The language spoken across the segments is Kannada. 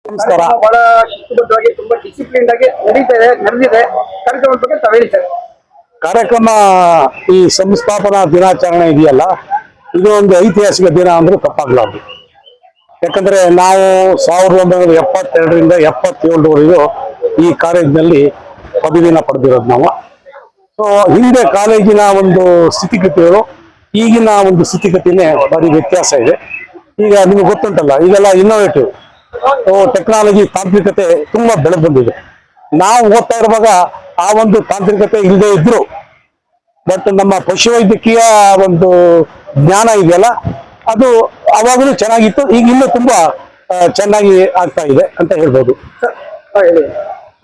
ನಮಸ್ಕಾರ. ಬಹಳ ಶಿಸ್ತುಬದ್ಧವಾಗಿ ತುಂಬಾ ಡಿಸಿಪ್ಲಿನ್ ಆಗಿ ನಡೆದಿದೆ. ಕಾರ್ಯಕ್ರಮದ ಬಗ್ಗೆ ತಾವು ಹೇಳಿ ಸರ್. ಕಾರ್ಯಕ್ರಮ ಈ ಸಂಸ್ಥಾಪನಾ ದಿನಾಚರಣೆ ಇದೆಯಲ್ಲ, ಇದು ಒಂದು ಐತಿಹಾಸಿಕ ದಿನ ಅಂದ್ರೆ ತಪ್ಪಾಗಲಾರದು. ಯಾಕಂದ್ರೆ ನಾವು 1972ರಿಂದ 77ರವರೆಗೂ ಈ ಕಾಲೇಜಿನಲ್ಲಿ ಪದವಿನ ಪಡೆದಿರೋದು ನಾವು. ಸೊ ಹಿಂದೆ ಕಾಲೇಜಿನ ಒಂದು ಸ್ಥಿತಿಗತಿಗಳು ಈಗಿನ ಒಂದು ಸ್ಥಿತಿಗತಿನೇ ಭಾರಿ ವ್ಯತ್ಯಾಸ ಇದೆ. ಈಗ ನಿಮ್ಗೆ ಗೊತ್ತುಂಟಲ್ಲ, ಈಗೆಲ್ಲ ಇನ್ನೋವೇಟಿವ್ ಟೆಕ್ನಾಲಜಿ, ತಾಂತ್ರಿಕತೆ ತುಂಬಾ ಬೆಳೆದು ಬಂದಿದೆ. ನಾವು ಓದ್ತಾ ಇರುವಾಗ ಆ ಒಂದು ತಾಂತ್ರಿಕತೆ ಇಲ್ಲದೆ ಇದ್ರು, ಬಟ್ ನಮ್ಮ ಪಶುವೈದ್ಯಕೀಯ ಒಂದು ಜ್ಞಾನ ಇದೆಯಲ್ಲ, ಅದು ಅವಾಗಲೂ ಚೆನ್ನಾಗಿತ್ತು, ಈಗ ಇನ್ನೂ ತುಂಬಾ ಚೆನ್ನಾಗಿ ಆಗ್ತಾ ಇದೆ ಅಂತ ಹೇಳ್ಬೋದು.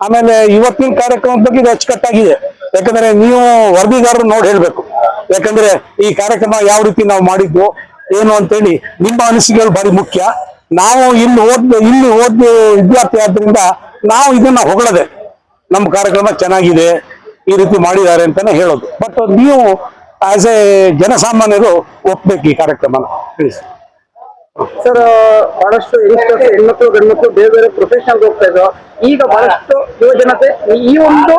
ಆಮೇಲೆ ಇವತ್ತಿನ ಕಾರ್ಯಕ್ರಮದ ಬಗ್ಗೆ ಇದು ಅಚ್ಚುಕಟ್ಟಾಗಿದೆ. ಯಾಕಂದ್ರೆ ನೀವು ವರದಿಗಾರರು ನೋಡಿ ಹೇಳ್ಬೇಕು. ಯಾಕಂದ್ರೆ ಈ ಕಾರ್ಯಕ್ರಮ ಯಾವ ರೀತಿ ನಾವು ಮಾಡಿದ್ವು ಏನು ಅಂತೇಳಿ ನಿಮ್ಮ ಅನಿಸಿಕೆಗಳು ಭಾರಿ ಮುಖ್ಯ. ನಾವು ಇಲ್ಲಿ ಓದ್ ವಿದ್ಯಾರ್ಥಿ ಆದ್ರಿಂದ ನಾವು ಇದನ್ನ ಹೊಗಳದೆ ನಮ್ಮ ಕಾರ್ಯಕ್ರಮ ಚೆನ್ನಾಗಿದೆ, ಈ ರೀತಿ ಮಾಡಿದ್ದಾರೆ ಅಂತಾನೆ ಹೇಳೋದು. ಬಟ್ ನೀವು ಆಸ್ ಎ ಜನಸಾಮಾನ್ಯರು ಒಪ್ಬೇಕು ಈ ಕಾರ್ಯಕ್ರಮನ. ಪ್ಲೀಸ್ ಸರ್, ಬಹಳಷ್ಟು ಹೆಣ್ಮಕ್ಳು ಗಂಡ್ಮಕ್ಳು ಬೇರೆ ಬೇರೆ ಪ್ರೊಫೆಷನಲ್ ಹೋಗ್ತಾ ಇದ್ರು. ಈಗ ಬಹಳಷ್ಟು ಯುವಜನತೆ ಈ ಒಂದು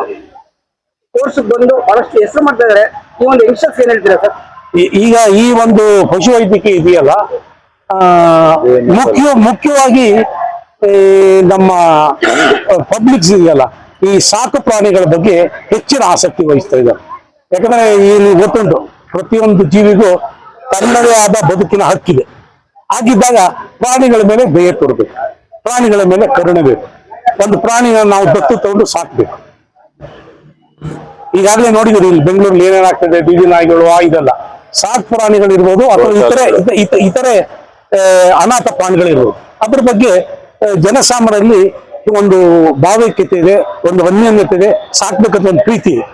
ಕೋರ್ಸ್ ಬಂದು ಬಹಳಷ್ಟು ಹೆಸರು ಮಾಡ್ತಾ ಇದಾರೆ. ಈ ಒಂದು ಯಂಗ್ಸ್ಟರ್ಸ್ ಏನ್ ಹೇಳ್ತೀರಾ ಸರ್? ಈಗ ಈ ಒಂದು ಪಶುವೈದ್ಯಕೀಯ ಇದೆಯಲ್ಲ, ಮುಖ್ಯವಾಗಿ ನಮ್ಮ ಪಬ್ಲಿಕ್ಸ್ ಇದೆಯಲ್ಲ, ಈ ಸಾಕು ಪ್ರಾಣಿಗಳ ಬಗ್ಗೆ ಹೆಚ್ಚಿನ ಆಸಕ್ತಿ ವಹಿಸ್ತಾ ಇದ್ದಾರೆ. ಯಾಕಂದ್ರೆ ಇಲ್ಲಿ ಗೊತ್ತುಂಟು, ಪ್ರತಿಯೊಂದು ಜೀವಿಗೂ ತನ್ನದೇ ಆದ ಬದುಕಿನ ಹಕ್ಕಿದೆ. ಹಾಗಿದ್ದಾಗ ಪ್ರಾಣಿಗಳ ಮೇಲೆ ದಯೆ ತೋರ್ಬೇಕು, ಪ್ರಾಣಿಗಳ ಮೇಲೆ ಕರುಣೆ ಬೇಕು. ಒಂದು ಪ್ರಾಣಿನ ನಾವು ದತ್ತು ತಗೊಂಡು ಸಾಕ್ಬೇಕು. ಈಗಾಗಲೇ ನೋಡಿದ್ರಿ ಇಲ್ಲಿ ಬೆಂಗಳೂರಲ್ಲಿ ಏನೇನಾಗ್ತದೆ, ಬೀದಿ ನಾಯಿಗಳು ಇದೆಲ್ಲ. ಸಾಕು ಪ್ರಾಣಿಗಳಿರ್ಬೋದು ಅಥವಾ ಇತರೆ ಅನಾಥ ಪ್ರಾಣಿಗಳಿರ್ಬೋದು. ಅದ್ರ ಬಗ್ಗೆ ಜನಸಾಮಾನ್ಯರಲ್ಲಿ ಒಂದು ಭಾವೈಕ್ಯತೆ ಇದೆ, ಒಂದು ಅನ್ಯೋನ್ಯತೆ ಇದೆ, ಸಾಕ್ಬೇಕಂತ ಒಂದು ಪ್ರೀತಿ ಇದೆ.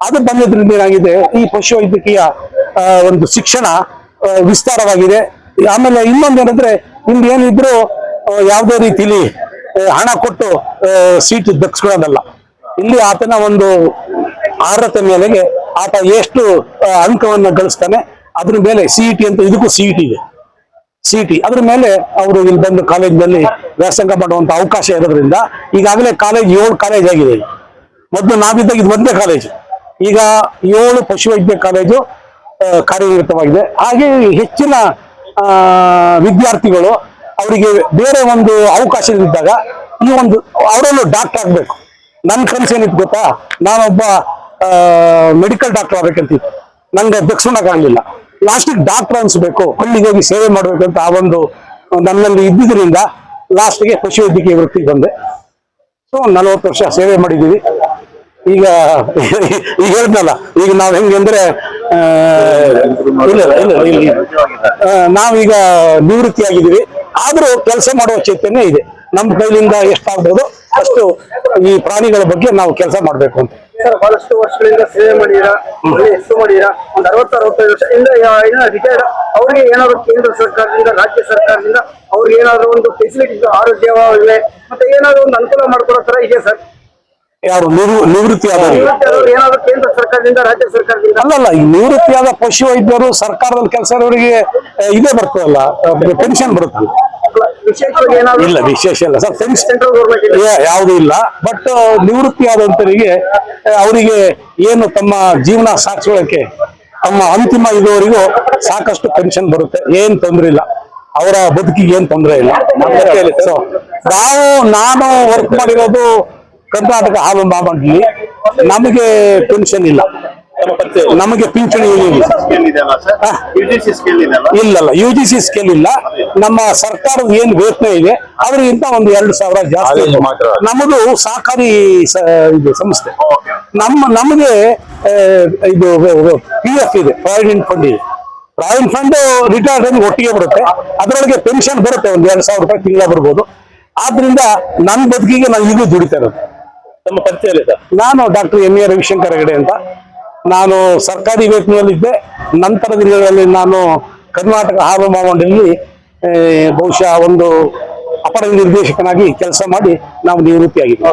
ಅದು ಬಂದಿದ್ರಿಂದ ಏನಾಗಿದೆ, ಈ ಪಶುವೈದ್ಯಕೀಯ ಒಂದು ಶಿಕ್ಷಣ ವಿಸ್ತಾರವಾಗಿದೆ. ಆಮೇಲೆ ಇನ್ನೊಂದೇನಂದ್ರೆ, ಇಲ್ಲಿ ಏನಿದ್ರು ಯಾವುದೇ ರೀತಿಲಿ ಹಣ ಕೊಟ್ಟು ಸೀಟ್ ದಕ್ಸ್ಕೊಳ್ಳೋದಲ್ಲ. ಇಲ್ಲಿ ಆತನ ಒಂದು ಅರ್ಹತೆ ಮೇಲೆಗೆ ಆತ ಎಷ್ಟು ಅಂಕವನ್ನ ಗಳಿಸ್ತಾನೆ ಅದ್ರ ಮೇಲೆ CET ಅಂತ, ಇದಕ್ಕೂ CET ಇದೆ. CET ಅದ್ರ ಮೇಲೆ ಅವರು ಇಲ್ಲಿ ಬಂದು ಕಾಲೇಜಿನಲ್ಲಿ ವ್ಯಾಸಂಗ ಮಾಡುವಂತ ಅವಕಾಶ ಇರೋದ್ರಿಂದ ಈಗಾಗಲೇ ಕಾಲೇಜ್ 7 ಕಾಲೇಜ್ ಆಗಿದೆ. ಮೊದಲು ನಾವಿದ್ದಾಗ ಇದು ಒಂದೇ ಕಾಲೇಜು, ಈಗ 7 ಪಶುವೈದ್ಯ ಕಾಲೇಜು ಕಾರ್ಯನಿರತವಾಗಿದೆ. ಹಾಗೆ ಹೆಚ್ಚಿನ ವಿದ್ಯಾರ್ಥಿಗಳು ಅವರಿಗೆ ಬೇರೆ ಒಂದು ಅವಕಾಶ ಇದ್ದಾಗ ಈ ಒಂದು ಅವರನ್ನು ಡಾಕ್ಟರ್ ಆಗ್ಬೇಕು. ನನ್ನ ಕನಸು ಏನಿತ್ತು ಗೊತ್ತಾ, ನಾನೊಬ್ಬ ಮೆಡಿಕಲ್ ಡಾಕ್ಟರ್ ಆಗ್ಬೇಕಂತಿತ್ತು. ನಂಗೆ ದಕ್ಷಿಣಕ್ಕಾಗಲಿಲ್ಲ. ಲಾಸ್ಟಿಗೆ ಡಾಕ್ಟರ್ ಅನ್ಸ್ಬೇಕು, ಹಳ್ಳಿಗೆ ಹೋಗಿ ಸೇವೆ ಮಾಡ್ಬೇಕು ಅಂತ ಆ ಒಂದು ನನ್ನಲ್ಲಿ ಇದ್ದಿದ್ರಿಂದ ಲಾಸ್ಟ್ಗೆ ಪಶುವೈದ್ಯಕೀಯ ವೃತ್ತಿಗೆ ಬಂದೆ. ಸೊ 40 ವರ್ಷ ಸೇವೆ ಮಾಡಿದ್ದೀವಿ. ಈಗ ಹೇಳಿದ್ನಲ್ಲ, ಈಗ ನಾವ್ ಹೆಂಗೆ ಅಂದ್ರೆ ನಾವೀಗ ನಿವೃತ್ತಿಯಾಗಿದ್ದೀವಿ. ಆದ್ರೂ ಕೆಲಸ ಮಾಡುವ ಚೈತನ್ಯ ಇದೆ. ನಮ್ಮ ಕೈಲಿಂದ ಎಷ್ಟಾಗ್ಬೋದು ಅಷ್ಟು ಈ ಪ್ರಾಣಿಗಳ ಬಗ್ಗೆ ನಾವು ಕೆಲಸ ಮಾಡ್ಬೇಕು ಅಂತ. ಸರ್, ಬಹಳಷ್ಟು ವರ್ಷಗಳಿಂದ ಸೇವೆ ಮಾಡಿರಾ, ಹೆಸರು ಮಾಡಿರಾ. ಒಂದು 60-65 ವರ್ಷದಿಂದ ರಿಟೈರ್ಡ್ ಅವ್ರಿಗೆ ಏನಾದ್ರು ಕೇಂದ್ರ ಸರ್ಕಾರದಿಂದ, ರಾಜ್ಯ ಸರ್ಕಾರದಿಂದ ಅವ್ರಿಗೆ ಏನಾದ್ರು ಒಂದು ಫೆಸಿಲಿಟಿ, ಆರೋಗ್ಯ ವಿಮೆ ಮತ್ತೆ ಏನಾದ್ರು ಒಂದು ಅನುಕೂಲ ಮಾಡ್ಕೊಡೋ ತರ ಇದೆ ಸರ್? ಯಾರು ನಿವೃತ್ತಿ ಆದವರು ಏನಾದ್ರು ಕೇಂದ್ರ ಸರ್ಕಾರದಿಂದ, ರಾಜ್ಯ ಸರ್ಕಾರದಿಂದ? ಅಲ್ಲಲ್ಲ, ಈ ನಿವೃತ್ತಿಯಾದ ಪಶು ವೈದ್ಯರು ಸರ್ಕಾರದಲ್ಲಿ ಕೆಲಸ ಇರೋರಿಗೆ ಇದೇ ಬರ್ತದಲ್ಲ, ಪೆನ್ಷನ್ ಬರುತ್ತೆ. ಇಲ್ಲ, ವಿಶೇಷ ಇಲ್ಲ ಸರ್, ಸೆಂಟ್ರಲ್ ಗೌರ್ಮೆಂಟ್ ಯಾವುದೂ ಇಲ್ಲ. ಬಟ್ ನಿವೃತ್ತಿ ಆದಂತರಿಗೆ ಅವರಿಗೆ ಏನು ತಮ್ಮ ಜೀವನ ಸಾಗಿಸೋಕೆ ತಮ್ಮ ಅಂತಿಮ ಇದುವರೆಗೂ ಸಾಕಷ್ಟು ಪೆನ್ಷನ್ ಬರುತ್ತೆ. ಏನ್ ತೊಂದರೆ ಇಲ್ಲ, ಅವರ ಬದುಕಿಗೆ ಏನ್ ತೊಂದರೆ ಇಲ್ಲ. ನಾನು ವರ್ಕ್ ಮಾಡಿರೋದು ಕರ್ನಾಟಕ ಹಾಲು ಮಹಾಮಂಡಳಿ. ನಮಗೆ ಪೆನ್ಷನ್ ಇಲ್ಲ, ನಮಗೆ ಪಿಂಚಣಿ ಇಲ್ಲಲ್ಲ, UGC ಸ್ಕೇಲ್ ಇಲ್ಲ. ನಮ್ಮ ಸರ್ಕಾರದ ಏನ್ ವೇತನ ಇದೆ ಅದರಿಂದ ಒಂದು 2,000 ಜಾಸ್ತಿ. ನಮ್ಮದು ಸಹಕಾರಿ ಇದು ಸಂಸ್ಥೆ. ನಮಗೆ ಇದು PF ಇದೆ, ಪ್ರಾವಿಡೆಂಟ್ ಫಂಡ್ ಇದೆ. ಪ್ರಾವಿಡೆಂಟ್ ಫಂಡ್ ರಿಟೈರ್ಡ್ ಒಟ್ಟಿಗೆ ಬರುತ್ತೆ. ಅದರೊಳಗೆ ಪೆನ್ಷನ್ ಬರುತ್ತೆ, ಒಂದು 2,000 ರೂಪಾಯಿ ತಿಂಗಳ ಬರ್ಬೋದು. ಆದ್ರಿಂದ ನನ್ನ ಬದುಕಿಗೆ ನಾನು ಈಗಲೂ ದುಡಿತಾ ಇರೋದು. ನಮ್ಮ ಪರಿಚಯ ಇಲ್ಲ ಸರ್. ನಾನು ಡಾಕ್ಟರ್ MA ರವಿಶಂಕರ್ ಹೆಗಡೆ ಅಂತ. ನಾನು ಸರ್ಕಾರಿ ವೇತನದಲ್ಲಿದ್ದೆ. ನಂತರ ದಿನಗಳಲ್ಲಿ ನಾನು ಕರ್ನಾಟಕ ಹಾಲು ಮಹಾಮಂಡಳಿಯಲ್ಲಿ ಬಹುಶಃ ಒಂದು ಅಪರ ನಿರ್ದೇಶಕನಾಗಿ ಕೆಲಸ ಮಾಡಿ ನಾವು ನಿವೃತ್ತಿಯಾಗಿದ್ದೆ.